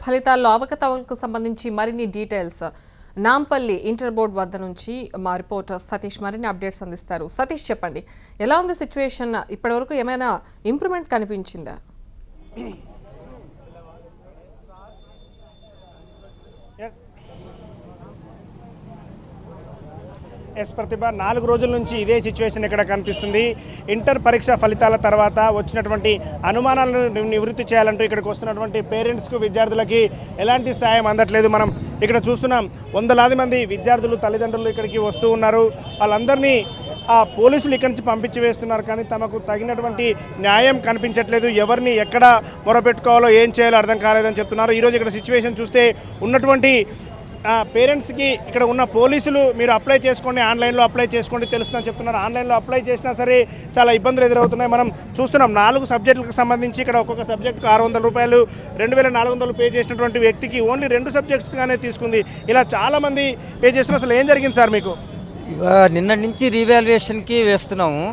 ఫలితాల్లో అవకతవకలకు సంబంధించి మరిన్ని డీటెయిల్స్ నాంపల్లి ఇంటర్ బోర్డ్ వద్ద నుంచి మా రిపోర్టర్ సతీష్ మరిన్ని అప్డేట్స్ అందిస్తారు. సతీష్, చెప్పండి, ఎలా ఉంది సిచ్యువేషన్? ఇప్పటివరకు ఏమైనా ఇంప్రూవ్మెంట్ కనిపించిందా? ప్రతిభ 4 రోజుల నుంచి ఇదే సిచ్యువేషన్ ఇక్కడ కనిపిస్తుంది. ఇంటర్ పరీక్ష ఫలితాల తర్వాత వచ్చినటువంటి అనుమానాలను నివృత్తి చేయాలంటూ ఇక్కడికి వస్తున్నటువంటి పేరెంట్స్కు విద్యార్థులకి ఎలాంటి సాయం అందట్లేదు. మనం ఇక్కడ చూస్తున్నాం, వందలాది మంది విద్యార్థులు తల్లిదండ్రులు ఇక్కడికి వస్తూ ఉన్నారు. వాళ్ళందరినీ పోలీసులు ఇక్కడి నుంచి పంపించి వేస్తున్నారు, కానీ తమకు తగినటువంటి న్యాయం కనిపించట్లేదు. ఎవరిని ఎక్కడ మొరపెట్టుకోవాలో ఏం చేయాలో అర్థం కాలేదని చెప్తున్నారు. ఈరోజు ఇక్కడ సిచ్యువేషన్ చూస్తే ఉన్నటువంటి పేరెంట్స్కి ఇక్కడ ఉన్న పోలీసులు మీరు అప్లై చేసుకోండి, ఆన్లైన్లో అప్లై చేసుకోండి తెలుస్తుందని చెప్తున్నారు. ఆన్లైన్లో అప్లై చేసినా సరే చాలా ఇబ్బందులు ఎదురవుతున్నాయి. మనం చూస్తున్నాం, 4 సబ్జెక్టులకు సంబంధించి ఇక్కడ ఒక్కొక్క సబ్జెక్టుకు 600 రూపాయలు, 2400 పే చేసినటువంటి వ్యక్తికి ఓన్లీ 2 సబ్జెక్ట్స్గానే తీసుకుంది. ఇలా చాలామంది పే చేస్తున్నారు. అసలు ఏం జరిగింది సార్ మీకు? నిన్నటి నుంచి రీవాల్యుయేషన్కి వేస్తున్నాము,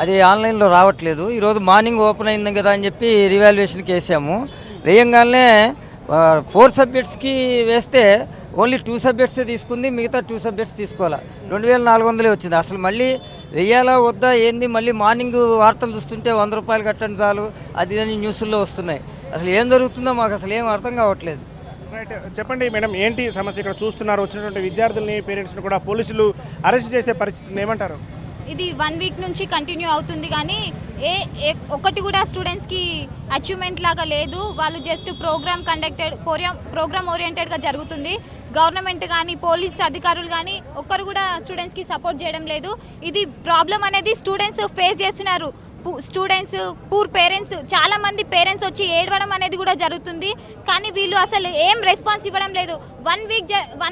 అది ఆన్లైన్లో రావట్లేదు. ఈరోజు మార్నింగ్ ఓపెన్ అయింది కదా అని చెప్పి రీవాల్యుయేషన్కి వేసాము. వేయంగానే 4 సబ్జెక్ట్స్కి వేస్తే ఓన్లీ 2 సబ్జెక్ట్సే తీసుకుంది, మిగతా 2 సబ్జెక్ట్స్ తీసుకోవాలి. 2400 వచ్చింది. అసలు మళ్ళీ వెయ్యాలా వద్దా ఏంది? మళ్ళీ మార్నింగ్ వార్తలు చూస్తుంటే 100 రూపాయలు కట్టండి చాలు అది అని న్యూస్లో వస్తున్నాయి. అసలు ఏం జరుగుతుందో మాకు అసలు ఏం అర్థం కావట్లేదు. రైట్, చెప్పండి మేడం, ఏంటి సమస్య? ఇక్కడ చూస్తున్నారు, వచ్చినటువంటి విద్యార్థుల్ని పేరెంట్స్ని కూడా పోలీసులు అరెస్ట్ చేసే పరిస్థితి ఏమంటారు? ఇది 1 వీక్ నుంచి కంటిన్యూ అవుతుంది, కానీ ఒకటి కూడా స్టూడెంట్స్కి అచీవ్మెంట్ లాగా లేదు. వాళ్ళు జస్ట్ ప్రోగ్రామ్ ఓరియంటెడ్గా జరుగుతుంది. గవర్నమెంట్ కానీ పోలీస్ అధికారులు కానీ ఒక్కరు కూడా స్టూడెంట్స్కి సపోర్ట్ చేయడం లేదు. ఇది ప్రాబ్లం అనేది స్టూడెంట్స్ ఫేస్ చేస్తున్నారు. స్టూడెంట్స్, పూర్ పేరెంట్స్, చాలామంది పేరెంట్స్ వచ్చి ఏడవడం అనేది కూడా జరుగుతుంది, కానీ వీళ్ళు అసలు ఏం రెస్పాన్స్ ఇవ్వడం లేదు. 1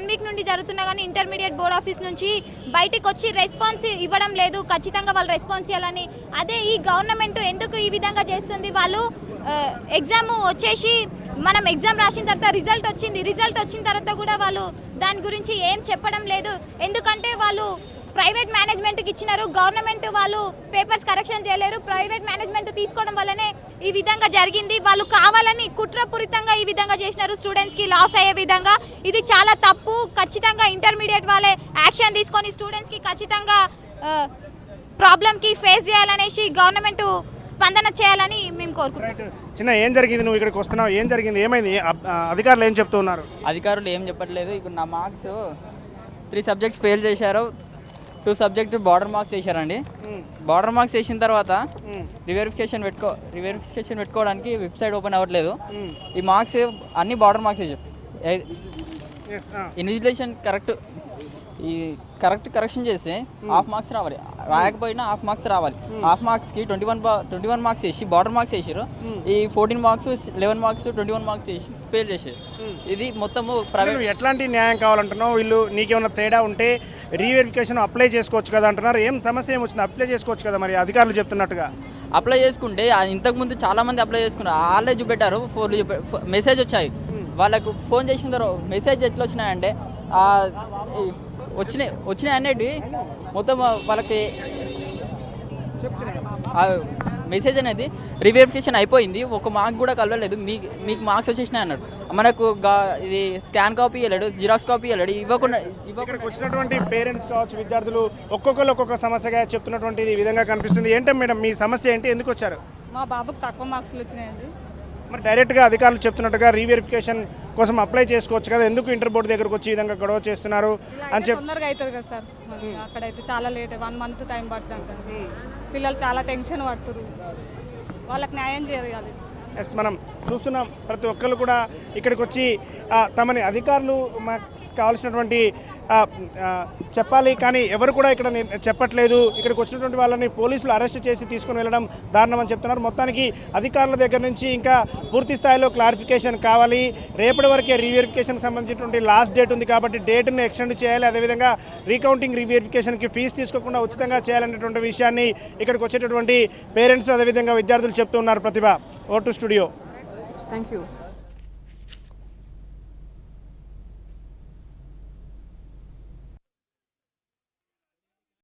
వీక్ నుండి జరుగుతున్నా కానీ ఇంటర్మీడియట్ బోర్డ్ ఆఫీస్ నుంచి బయటికి వచ్చి రెస్పాన్స్ ఇవ్వడం లేదు. ఖచ్చితంగా వాళ్ళు రెస్పాన్స్ ఇవ్వాలని. అదే ఈ గవర్నమెంట్ ఎందుకు ఈ విధంగా చేస్తుంది? వాళ్ళు ఎగ్జామ్ వచ్చేసి మనం ఎగ్జామ్ రాసిన తర్వాత రిజల్ట్ వచ్చిన తర్వాత కూడా వాళ్ళు దాని గురించి ఏం చెప్పడం లేదు. ఎందుకంటే వాళ్ళు ప్రైవేట్ మేనేజ్మెంట్కి ఇచ్చినారు, గవర్నమెంట్ వాళ్ళు పేపర్స్ కరెక్షన్ చేయలేరు. ప్రైవేట్ మేనేజ్మెంట్ తీసుకోవడం వల్లనే ఈ విధంగా జరిగింది. వాళ్ళు కావాలని కుట్రపూరితంగా ఈ విధంగా చేసినారు, స్టూడెంట్స్కి లాస్ అయ్యే విధంగా. ఇది చాలా తప్పు. ఖచ్చితంగా ఇంటర్మీడియట్ వాళ్ళే యాక్షన్ తీసుకొని స్టూడెంట్స్కి ఖచ్చితంగా ప్రాబ్లంకి ఫేస్ చేయాలనేసి గవర్నమెంట్ స్పందన చేయాలని మేము కోరుకుంటున్నాం. చిన్న, ఏం జరిగింది? నువ్వు ఇక్కడికి వస్తున్నావు, ఏం జరిగింది, ఏమైంది? అధికారులు ఏం చెప్తూ ఉన్నారు? అధికారులు ఏం చెప్పట్లేదు. ఇప్పుడు నా మార్క్స్ 3 సబ్జెక్ట్స్ ఫెయిల్ చేశారు, 2 సబ్జెక్ట్ బార్డర్ మార్క్స్ వేసారండి. బార్డర్ మార్క్స్ వేసిన తర్వాత రివెరిఫికేషన్ పెట్టుకోవడానికి వెబ్సైట్ ఓపెన్ అవ్వట్లేదు. ఈ మార్క్స్ అన్ని బార్డర్ మార్క్స్ వేసారు. ఇన్విజిలేషన్ కరెక్షన్ చేస్తే హాఫ్ మార్క్స్ రావాలి, రాయకపోయినా హాఫ్ మార్క్స్ రావాలి. హాఫ్ మార్క్స్కి 21 మార్క్స్ వేసి బార్డర్ మార్క్స్ వేసారు. ఈ 14 మార్క్స్, 11 మార్క్స్, 21 మార్క్స్ వేసి ఫెయిల్ చేశారు. ఇది మొత్తము ప్రైవేట్. ఎట్లాంటి న్యాయం కావాలంటున్నావు? వీళ్ళు నీకేమన్నా తేడా ఉంటే రీవెరిఫికేషన్ అప్లై చేసుకోవచ్చు కదా అంటున్నారు. ఏం సమస్య ఏమొచ్చింది? అప్లై చేసుకోవచ్చు కదా మరి అధికారులు చెప్తున్నట్టుగా. అప్లై చేసుకుంటే ఇంతకుముందు చాలామంది అప్లై చేసుకున్నారు, వాళ్ళే చూపెట్టారు, మెసేజ్ వచ్చాయి. వాళ్ళకు ఫోన్ చేసిన తర్వాత మెసేజ్ ఎట్లా వచ్చినాయంటే వచ్చినాయి అనేది మొత్తం వాళ్ళకి మెసేజ్ అనేది రివెరిఫికేషన్ అయిపోయింది, ఒక మార్క్ కూడా కలవలేదు, మీకు మార్క్స్ వచ్చేసినాయి అన్నాడు. మనకు ఇది స్కాన్ కాపీ ఇవ్వలేడు, జిరాక్స్ కాపీ ఇవ్వలేడు. ఇవ్వకుండా వచ్చినటువంటి పేరెంట్స్ కావచ్చు, విద్యార్థులు ఒక్కొక్కరు ఒక్కొక్క సమస్యగా చెప్తున్నటువంటి ఈ విధంగా కనిపిస్తుంది. ఏంటంటే మేడం, మీ సమస్య ఏంటి? ఎందుకు వచ్చారు? మా బాబుకి తక్కువ మార్క్స్లు వచ్చినాయండి. మరి డైరెక్ట్గా అధికారులు చెప్తున్నట్టుగా రీవెరిఫికేషన్ కోసం అప్లై చేసుకోవచ్చు కదా, ఎందుకు ఇంటర్ బోర్డు దగ్గరకు వచ్చి ఈ విధంగా గొడవ చేస్తున్నారు అని చెప్పి. తొందరగా అవుతుంది కదా సార్, అక్కడైతే చాలా లేట్, 1 మంత్ టైం పడుతుంది అంటారు. పిల్లలు చాలా టెన్షన్ పడుతున్నారు, వాళ్ళకి న్యాయం చేయాలి. మనం చూస్తున్నాం, ప్రతి ఒక్కరు కూడా ఇక్కడికి వచ్చి తమని అధికారులు మాకు కావాల్సినటువంటి చెప్పాలి, కానీ ఎవరు కూడా ఇక్కడ చెప్పట్లేదు. ఇక్కడికి వచ్చినటువంటి వాళ్ళని పోలీసులు అరెస్ట్ చేసి తీసుకుని వెళ్ళడం దారుణం అని చెప్తున్నారు. మొత్తానికి అధికారుల దగ్గర నుంచి ఇంకా పూర్తి స్థాయిలో క్లారిఫికేషన్ కావాలి. రేపటి వరకే రీవెరిఫికేషన్కి సంబంధించినటువంటి లాస్ట్ డేట్ ఉంది కాబట్టి డేట్ను ఎక్స్టెండ్ చేయాలి. అదేవిధంగా రీకౌంటింగ్ రీవెరిఫికేషన్కి ఫీజు తీసుకోకుండా ఉచితంగా చేయాలనేటువంటి విషయాన్ని ఇక్కడికి వచ్చేటటువంటి పేరెంట్స్ అదేవిధంగా విద్యార్థులు చెప్తూ ఉన్నారు. ప్రతిభ, ఓటు స్టూడియో. Thank you.